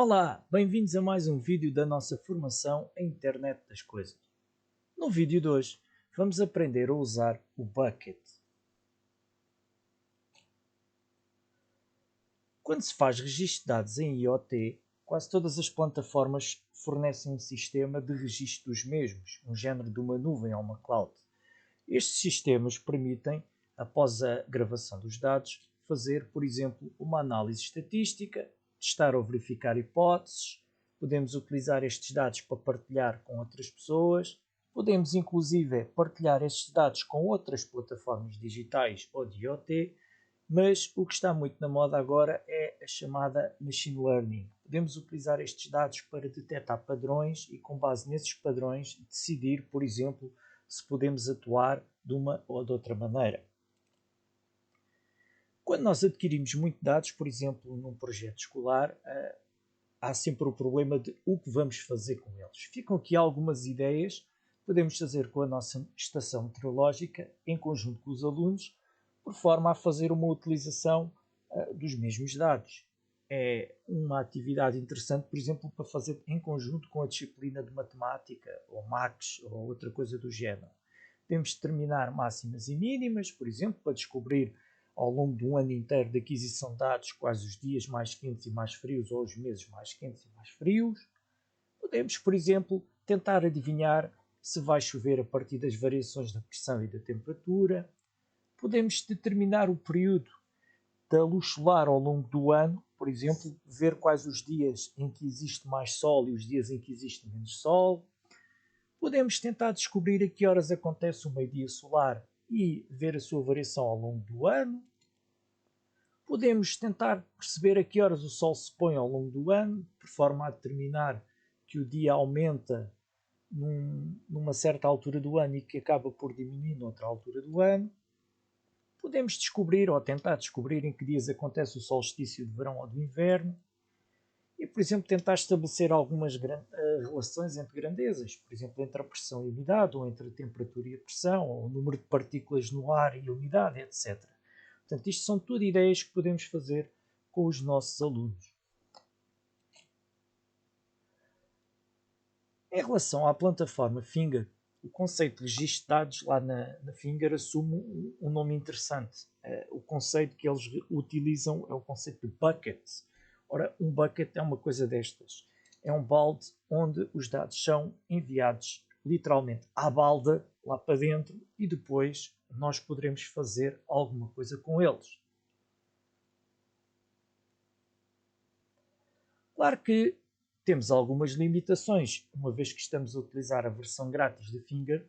Olá, bem-vindos a mais um vídeo da nossa formação em Internet das Coisas. No vídeo de hoje, vamos aprender a usar o Bucket. Quando se faz registro de dados em IoT, quase todas as plataformas fornecem um sistema de registro dos mesmos, um género de uma nuvem ou uma cloud. Estes sistemas permitem, após a gravação dos dados, fazer, por exemplo, uma análise estatística, testar ou verificar hipóteses. Podemos utilizar estes dados para partilhar com outras pessoas. Podemos, inclusive, partilhar estes dados com outras plataformas digitais ou de IoT. Mas o que está muito na moda agora é a chamada Machine Learning. Podemos utilizar estes dados para detectar padrões e, com base nesses padrões, decidir, por exemplo, se podemos atuar de uma ou de outra maneira. Quando nós adquirimos muitos dados, por exemplo, num projeto escolar, há sempre o problema de o que vamos fazer com eles. Ficam aqui algumas ideias que podemos fazer com a nossa estação meteorológica, em conjunto com os alunos, por forma a fazer uma utilização dos mesmos dados. É uma atividade interessante, por exemplo, para fazer em conjunto com a disciplina de matemática, ou MACS, ou outra coisa do género. Podemos determinar máximas e mínimas, por exemplo, para descobrir ao longo de um ano inteiro de aquisição de dados quais os dias mais quentes e mais frios ou os meses mais quentes e mais frios. Podemos, por exemplo, tentar adivinhar se vai chover a partir das variações da pressão e da temperatura. Podemos determinar o período da luz solar ao longo do ano, por exemplo, ver quais os dias em que existe mais sol e os dias em que existe menos sol. Podemos tentar descobrir a que horas acontece o meio-dia solar e ver a sua variação ao longo do ano. Podemos tentar perceber a que horas o sol se põe ao longo do ano, por forma a determinar que o dia aumenta numa certa altura do ano e que acaba por diminuir noutra altura do ano. Podemos descobrir ou tentar descobrir em que dias acontece o solstício de verão ou de inverno. E, por exemplo, tentar estabelecer algumas relações entre grandezas, por exemplo, entre a pressão e a umidade, ou entre a temperatura e a pressão, ou o número de partículas no ar e a umidade, etc. Portanto, isto são tudo ideias que podemos fazer com os nossos alunos. Em relação à plataforma Finger, o conceito de registro de dados lá na Finger assume um nome interessante. O conceito que eles utilizam é o conceito de bucket. Ora, um bucket é uma coisa destas. É um balde onde os dados são enviados literalmente à balda, lá para dentro, e depois nós poderemos fazer alguma coisa com eles. Claro que temos algumas limitações, uma vez que estamos a utilizar a versão grátis de Finger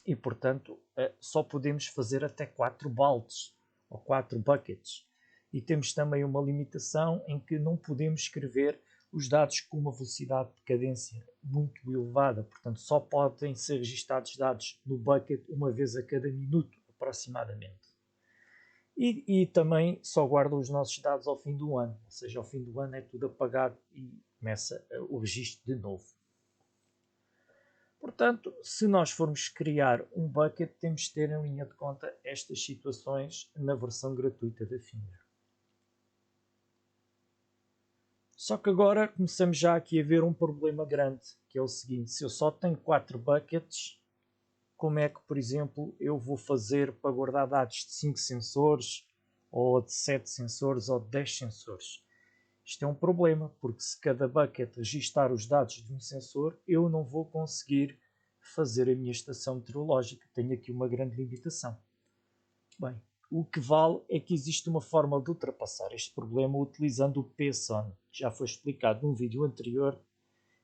e, portanto, só podemos fazer até 4 baldes ou 4 buckets. E temos também uma limitação em que não podemos escrever os dados com uma velocidade de cadência muito elevada, portanto, só podem ser registados dados no bucket uma vez a cada minuto, aproximadamente. E também só guarda os nossos dados ao fim do ano, ou seja, ao fim do ano é tudo apagado e começa o registro de novo. Portanto, se nós formos criar um bucket, temos de ter em linha de conta estas situações na versão gratuita da Finger. Só que agora começamos já aqui a ver um problema grande, que é o seguinte: se eu só tenho 4 buckets, como é que, por exemplo, eu vou fazer para guardar dados de 5 sensores, ou de 7 sensores, ou de 10 sensores? Isto é um problema, porque se cada bucket registar os dados de um sensor, eu não vou conseguir fazer a minha estação meteorológica. Tenho aqui uma grande limitação. Bem, o que vale é que existe uma forma de ultrapassar este problema utilizando o PSON, que já foi explicado num vídeo anterior,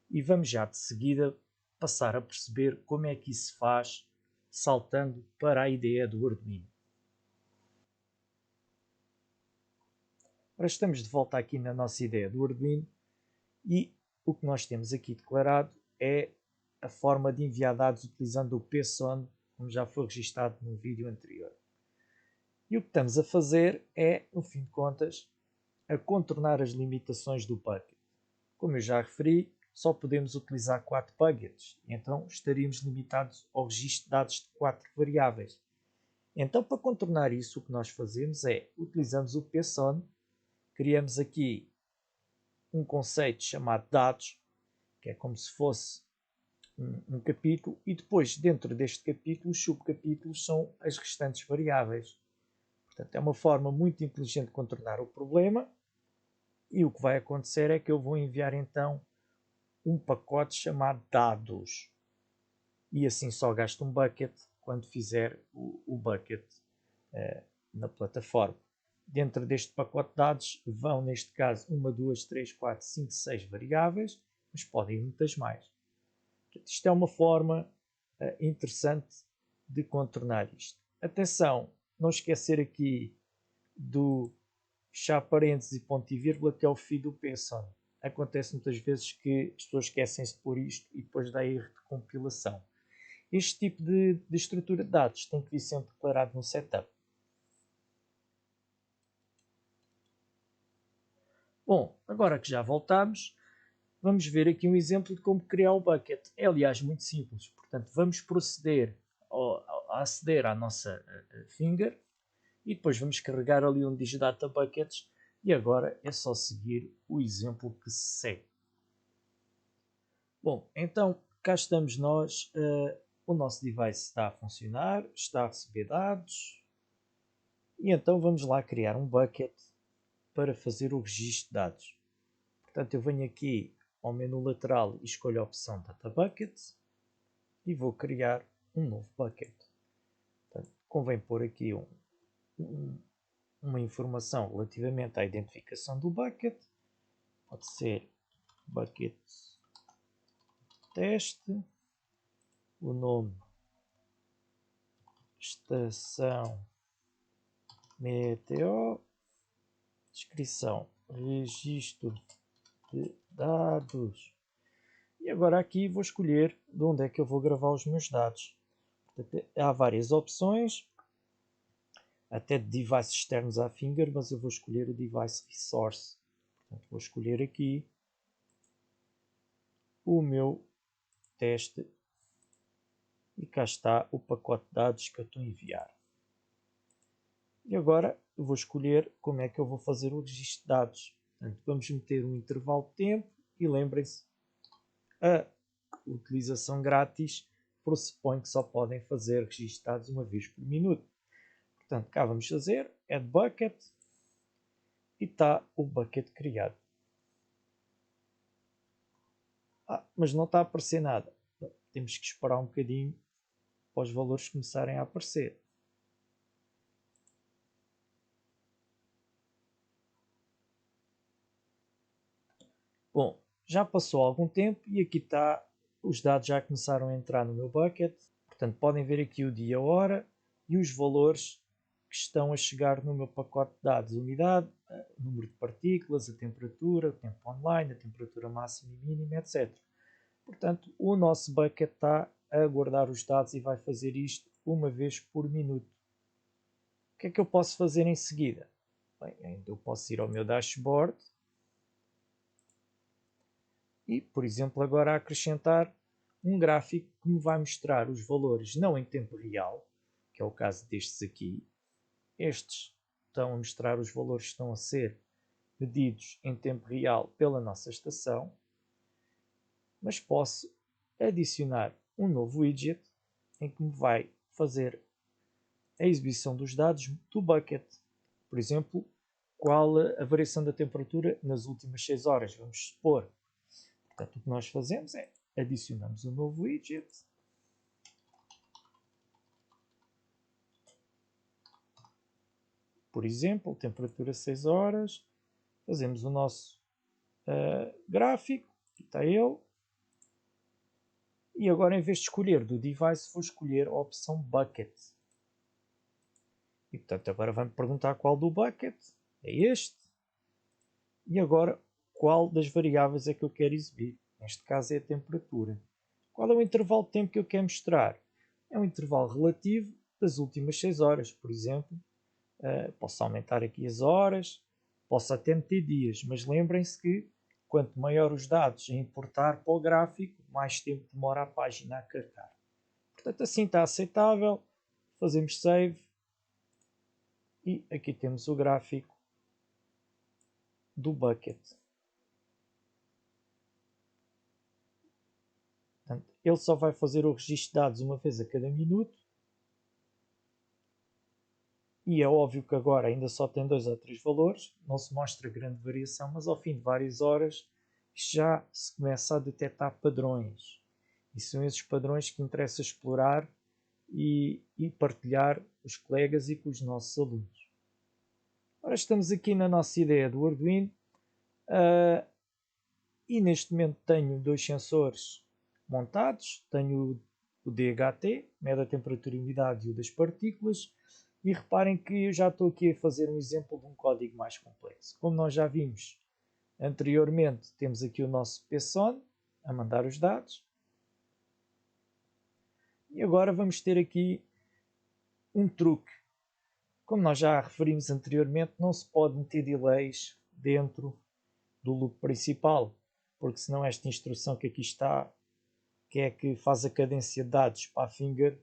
e vamos já de seguida passar a perceber como é que isso se faz, saltando para a ideia do Arduino. Ora, estamos de volta aqui na nossa ideia do Arduino e o que nós temos aqui declarado é a forma de enviar dados utilizando o PSON, como já foi registado no vídeo anterior. E o que estamos a fazer é, no fim de contas, a contornar as limitações do bucket. Como eu já referi, só podemos utilizar 4 buckets, então estaríamos limitados ao registro de dados de 4 variáveis. Então, para contornar isso, o que nós fazemos é, utilizamos o PSON, criamos aqui um conceito chamado dados, que é como se fosse um capítulo, e depois dentro deste capítulo os subcapítulos são as restantes variáveis. Portanto, é uma forma muito inteligente de contornar o problema, e o que vai acontecer é que eu vou enviar então um pacote chamado dados, e assim só gasto um bucket quando fizer o bucket na plataforma. Dentro deste pacote de dados vão, neste caso, 1, 2, 3, 4, 5, 6 variáveis, mas podem ir muitas mais. Portanto, isto é uma forma interessante de contornar isto. Atenção, não esquecer aqui do fechar parênteses e ponto e vírgula, que é o fim do Python. Acontece muitas vezes que as pessoas esquecem-se de pôr isto e depois dá erro de compilação. Este tipo de estrutura de dados tem que vir sempre declarado no setup. Bom, agora que já voltamos, vamos ver aqui um exemplo de como criar o bucket. É, aliás, muito simples. Portanto, vamos proceder a aceder à nossa finger e depois vamos carregar ali um digidata buckets e agora é só seguir o exemplo que se segue. Bom, então cá estamos nós. O nosso device está a funcionar, está a receber dados e então vamos lá criar um bucket para fazer o registro de dados. Portanto, eu venho aqui ao menu lateral e escolho a opção Data Bucket e vou criar um novo bucket. Portanto, convém pôr aqui uma informação relativamente à identificação do bucket. Pode ser bucket teste, o nome estação meteo, descrição registro de dados. E agora aqui vou escolher de onde é que eu vou gravar os meus dados. Portanto, há várias opções, até de devices externos à Finger, mas eu vou escolher o device resource. Portanto, vou escolher aqui o meu teste e cá está o pacote de dados que eu estou a enviar. E agora eu vou escolher como é que eu vou fazer o registro de dados. Portanto, vamos meter um intervalo de tempo e lembrem-se, a utilização grátis pressupõe que só podem fazer registro de dados uma vez por minuto. Portanto, cá vamos fazer add bucket e está o bucket criado. Mas não está a aparecer nada. Temos que esperar um bocadinho para os valores começarem a aparecer. Bom, já passou algum tempo e aqui está, os dados já começaram a entrar no meu bucket. Portanto, podem ver aqui o dia, a hora e os valores que estão a chegar no meu pacote de dados. Unidade, o número de partículas, a temperatura, o tempo online, a temperatura máxima e mínima, etc. Portanto, o nosso bucket está a guardar os dados e vai fazer isto uma vez por minuto. O que é que eu posso fazer em seguida? Bem, eu posso ir ao meu dashboard e, por exemplo, agora acrescentar um gráfico que me vai mostrar os valores não em tempo real, que é o caso destes aqui. Estes estão a mostrar os valores que estão a ser medidos em tempo real pela nossa estação, mas posso adicionar um novo widget em que me vai fazer a exibição dos dados do bucket. Por exemplo, qual a variação da temperatura nas últimas 6 horas, vamos supor. Portanto, o que nós fazemos é adicionamos um novo widget. Por exemplo, temperatura 6 horas. Fazemos o nosso gráfico. Aqui está ele. E agora, em vez de escolher do device, vou escolher a opção bucket. E, portanto, agora vai-me perguntar qual do bucket. É este. E agora, qual das variáveis é que eu quero exibir? Neste caso é a temperatura. Qual é o intervalo de tempo que eu quero mostrar? É um intervalo relativo das últimas 6 horas, por exemplo. Posso aumentar aqui as horas, posso até meter dias, mas lembrem-se que quanto maior os dados a importar para o gráfico, mais tempo demora a página a carregar. Portanto, assim está aceitável. Fazemos save e aqui temos o gráfico do bucket. Portanto, ele só vai fazer o registro de dados uma vez a cada minuto. E é óbvio que agora ainda só tem 2 ou 3 valores, não se mostra grande variação, mas ao fim de várias horas já se começa a detectar padrões. E são esses padrões que interessa explorar e partilhar com os colegas e com os nossos alunos. Ora, estamos aqui na nossa ideia do Arduino e neste momento tenho 2 sensores montados. Tenho o DHT, mede a temperatura e umidade, e o das partículas. E reparem que eu já estou aqui a fazer um exemplo de um código mais complexo. Como nós já vimos anteriormente, temos aqui o nosso PSON a mandar os dados. E agora vamos ter aqui um truque. Como nós já referimos anteriormente, não se pode meter delays dentro do loop principal, porque senão esta instrução que aqui está, que é que faz a cadência de dados para a finger,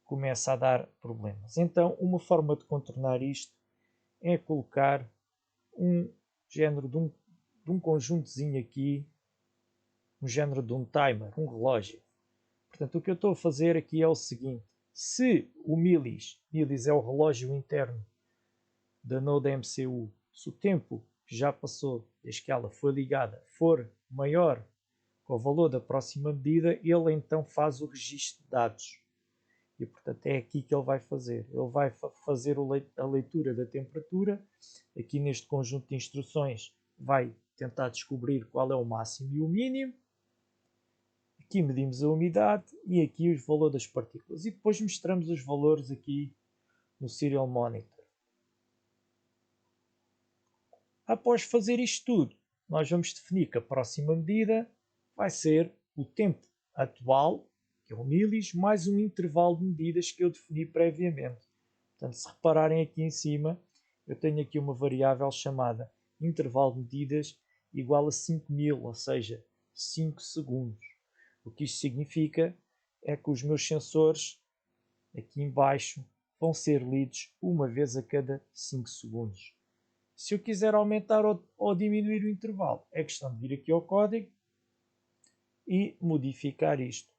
começa a dar problemas. Então, uma forma de contornar isto é colocar um género de um conjuntozinho aqui, um género de um timer, um relógio. Portanto, o que eu estou a fazer aqui é o seguinte: se o millis é o relógio interno da Node MCU, se o tempo que já passou desde que ela foi ligada for maior que o valor da próxima medida, ele então faz o registro de dados. E portanto é aqui que ele vai fazer. Ele vai fazer a leitura da temperatura. Aqui neste conjunto de instruções vai tentar descobrir qual é o máximo e o mínimo. Aqui medimos a umidade e aqui os valores das partículas. E depois mostramos os valores aqui no Serial Monitor. Após fazer isto tudo, nós vamos definir que a próxima medida vai ser o tempo atual, que é o millis, mais um intervalo de medidas que eu defini previamente. Portanto, se repararem aqui em cima, eu tenho aqui uma variável chamada intervalo de medidas igual a 5000, ou seja, 5 segundos. O que isto significa é que os meus sensores aqui em baixo vão ser lidos uma vez a cada 5 segundos. Se eu quiser aumentar ou diminuir o intervalo, é questão de vir aqui ao código e modificar isto.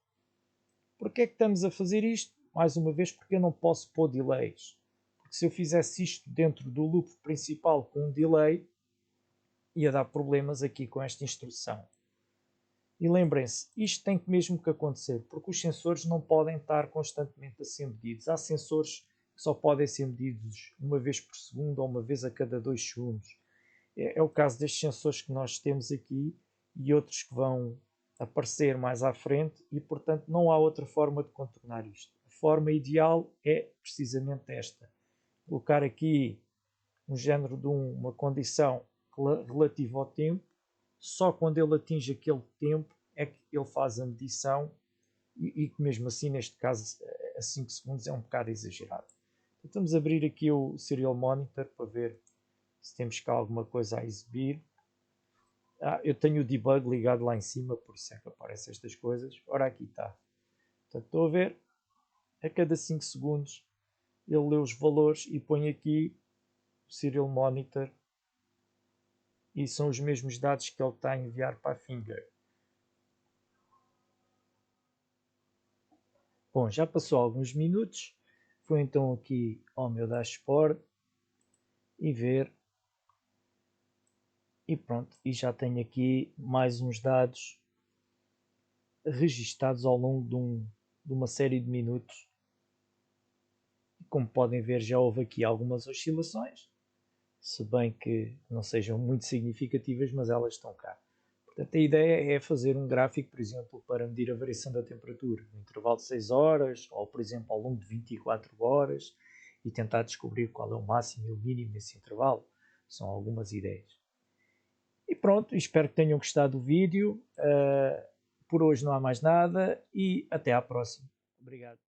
Porquê é que estamos a fazer isto? Mais uma vez, porque eu não posso pôr delays. Porque se eu fizesse isto dentro do loop principal com um delay, ia dar problemas aqui com esta instrução. E lembrem-se, isto tem mesmo que acontecer, porque os sensores não podem estar constantemente a ser medidos. Há sensores que só podem ser medidos uma vez por segundo ou uma vez a cada 2 segundos. É o caso destes sensores que nós temos aqui e outros que vão aparecer mais à frente e, portanto, não há outra forma de contornar isto. A forma ideal é precisamente esta. Colocar aqui um género de uma condição relativa ao tempo. Só quando ele atinge aquele tempo é que ele faz a medição e que mesmo assim, neste caso, a 5 segundos é um bocado exagerado. Então, vamos abrir aqui o Serial Monitor para ver se temos cá alguma coisa a exibir. Eu tenho o debug ligado lá em cima, por isso é que aparecem estas coisas. Ora, aqui está. Portanto, estou a ver, a cada 5 segundos ele lê os valores e põe aqui o Serial Monitor e são os mesmos dados que ele está a enviar para a Finger. Bom, já passou alguns minutos. Vou então aqui ao meu dashboard e ver. E pronto, e já tenho aqui mais uns dados registados ao longo de uma série de minutos. E como podem ver, já houve aqui algumas oscilações, se bem que não sejam muito significativas, mas elas estão cá. Portanto, a ideia é fazer um gráfico, por exemplo, para medir a variação da temperatura no intervalo de 6 horas, ou por exemplo ao longo de 24 horas, e tentar descobrir qual é o máximo e o mínimo nesse intervalo. São algumas ideias. E pronto, espero que tenham gostado do vídeo. Por hoje não há mais nada e até à próxima. Obrigado.